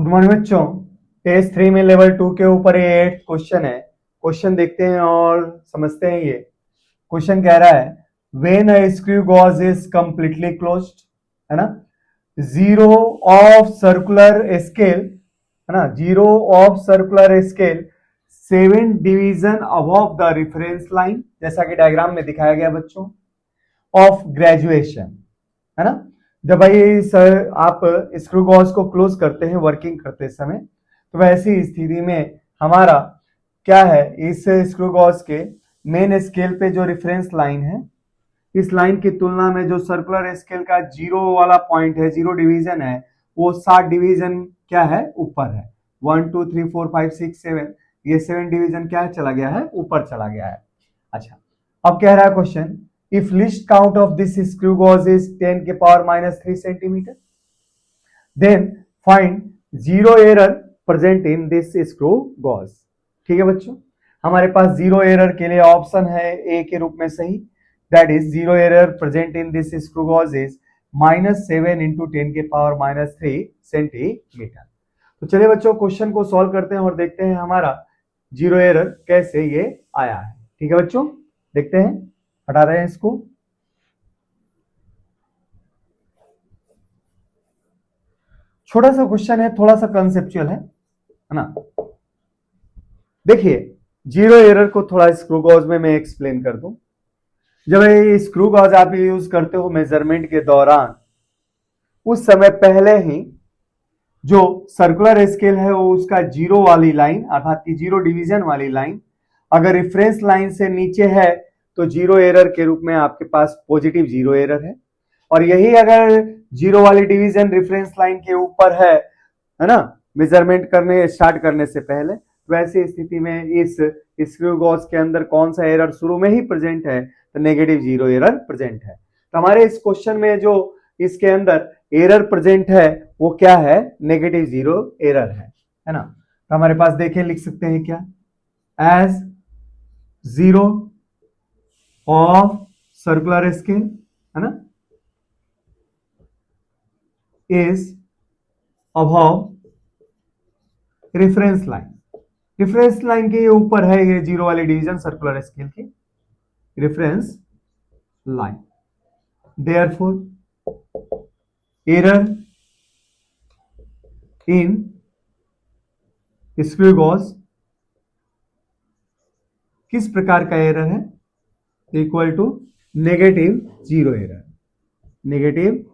Good morning बच्चों। Test 3 में level 2 के ऊपर ये 8th क्वेश्चन है। क्वेश्चन देखते हैं और समझते हैं। ये क्वेश्चन कह रहा है when a screw gauge is completely closed, है ना, जीरो ऑफ सर्कुलर स्केल, है ना, zero of circular scale 7 division above the reference line, जैसा कि डायग्राम में दिखाया गया बच्चों, ऑफ ग्रेजुएशन, है ना। जब भाई सर आप स्क्रू गॉज को क्लोज करते हैं वर्किंग करते समय, तो वैसी स्थिति में हमारा क्या है, इस स्क्रू गॉज के मेन स्केल पे जो रेफरेंस लाइन है, इस लाइन की तुलना में जो सर्कुलर स्केल का जीरो वाला पॉइंट है, जीरो डिवीजन है, वो 7 डिवीजन क्या है, ऊपर है। 1 2 3 4 5 6 7, ये 7 डिवीजन क्या है, चला गया है, ऊपर चला गया है। अच्छा, अब कह रहा है question, if least count of this screw gauge is 10 के power minus 3 centimetre, then find zero error present in this screw gauge। ठीक है बच्चों, हमारे पास जीरो एरर के लिए ऑप्शन है ए के रूप में सही, that is zero error present in this screw gauge is -7 into 10 के पावर माइनस 3 सेंटीमीटर। तो चलिए बच्चों क्वेश्चन को सॉल्व करते हैं और देखते हैं हमारा जीरो एरर कैसे ये आया है। ठीक है बच्चों, देखते हैं, हटा रहे हैं इसको। छोटा सा क्वेश्चन है, थोड़ा सा कंसेप्चुअल है ना। देखिए, जीरो एरर को थोड़ा स्क्रू गॉज में मैं एक्सप्लेन कर दूं। जब ये स्क्रू गॉज आप यूज करते हो मेजरमेंट के दौरान, उस समय पहले ही जो सर्कुलर स्केल है वो उसका जीरो वाली लाइन, अर्थात की जीरो डिवीजन वाली लाइन अगर रेफरेंस लाइन से नीचे है तो जीरो एरर के रूप में आपके पास पॉजिटिव जीरो एरर है, और यही अगर जीरो वाली डिवीजन रेफरेंस लाइन के ऊपर है ना, मेजरमेंट करने स्टार्ट करने से पहले, वैसी स्थिति में इस स्क्रू गॉज के अंदर कौन सा एरर शुरू में ही प्रेजेंट है, तो नेगेटिव जीरो एरर प्रेजेंट है। तो हमारे इस क्वेश्चन में जो इसके अंदर एरर प्रेजेंट है वो क्या है, नेगेटिव जीरो एरर है ना। तो हमारे पास देखिए, लिख सकते हैं क्या, as zero of circular scale, है ना, is above reference line. Reference line के ऊपर है ये जीरो वाली डिवीजन सर्कुलर स्केल की reference line, therefore error in screw gauge किस प्रकार का एरर है, equal to negative zero error, negative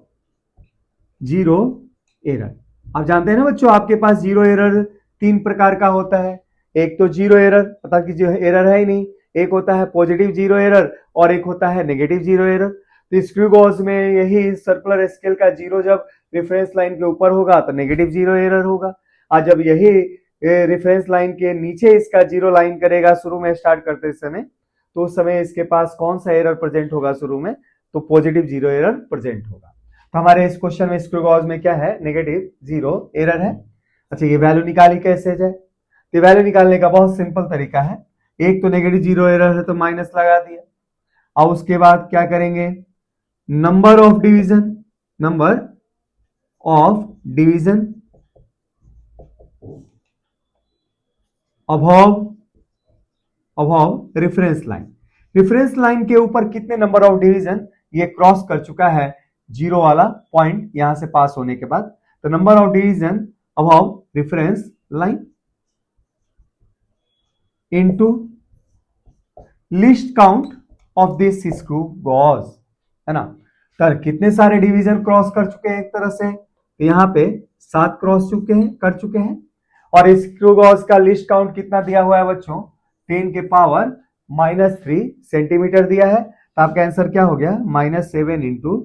zero error. आप जानते हैं ना बच्चों, आपके पास जीरो एरर 3 प्रकार का होता है। एक तो जीरो एरर, पता कि जो एरर है ही नहीं, एक होता है पॉजिटिव जीरो एरर और एक होता है नेगेटिव जीरो एरर। तो स्क्रू गॉज में यही सर्कुलर स्केल का जीरो जब रेफरेंस लाइन के ऊपर होगा तो नेगेटिव जीरो एरर होगा, और जब यही रेफरेंस लाइन के नीचे इसका जीरो लाइन करेगा शुरू में स्टार्ट करते समय, तो उस समय इसके पास कौन सा एरर प्रेजेंट होगा शुरू में, तो पॉजिटिव जीरो एरर प्रेजेंट होगा। तो हमारे इस क्वेश्चन में स्क्रू गॉज में क्या है, नेगेटिव जीरो एरर है। अच्छा, ये वैल्यू निकाली कैसे जाए, तो वैल्यू निकालने का बहुत सिंपल तरीका है। एक तो नेगेटिव जीरो एरर है तो माइनस लगा दिया, और उसके बाद क्या करेंगे, number of division, number of division above reference line. Reference line के ऊपर कितने नंबर ऑफ डिवीजन ये क्रॉस कर चुका है जीरो वाला पॉइंट यहां से पास होने के बाद, तो number of division above reference line into least count of this screw gauge, है ना। सर कितने सारे डिवीजन क्रॉस कर चुके हैं एक तरह से, तो यहां पे 7 क्रॉस कर चुके हैं, और स्क्रू गॉज का लिस्ट काउंट कितना दिया हुआ है बच्चों, 10 के पावर माइनस 3 सेंटीमीटर दिया है। तो आपका आंसर क्या हो गया, -7 इंटू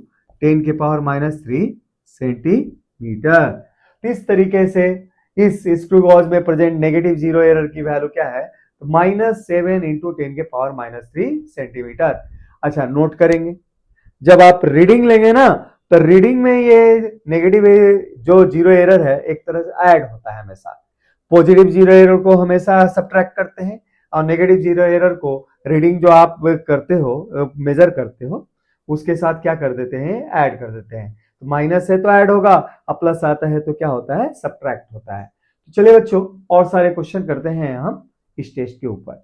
10 के पावर माइनस 3 सेंटीमीटर। इस तरीके से इस स्क्रू गॉज में प्रेजेंट नेगेटिव जीरो एरर की वैल्यू क्या है, तो -7 इंटू 10 के पावर माइनस 3 सेंटीमीटर। अच्छा, नोट करेंगे, जब आप रीडिंग लेंगे ना, तो रीडिंग में ये नेगेटिव जो जीरो एरर है एक तरह से ऐड होता है हमेशा। पॉजिटिव जीरो एरर को हमेशा सब्ट्रैक्ट करते हैं, और नेगेटिव जीरो एरर को रीडिंग जो आप करते हो, मेजर करते हो, उसके साथ क्या कर देते हैं, ऐड कर देते हैं। तो माइनस है तो ऐड होगा, अब प्लस आता है तो क्या होता है, सब्ट्रैक्ट होता है। तो चलिए बच्चों और सारे क्वेश्चन करते हैं हम इस टेस्ट के ऊपर।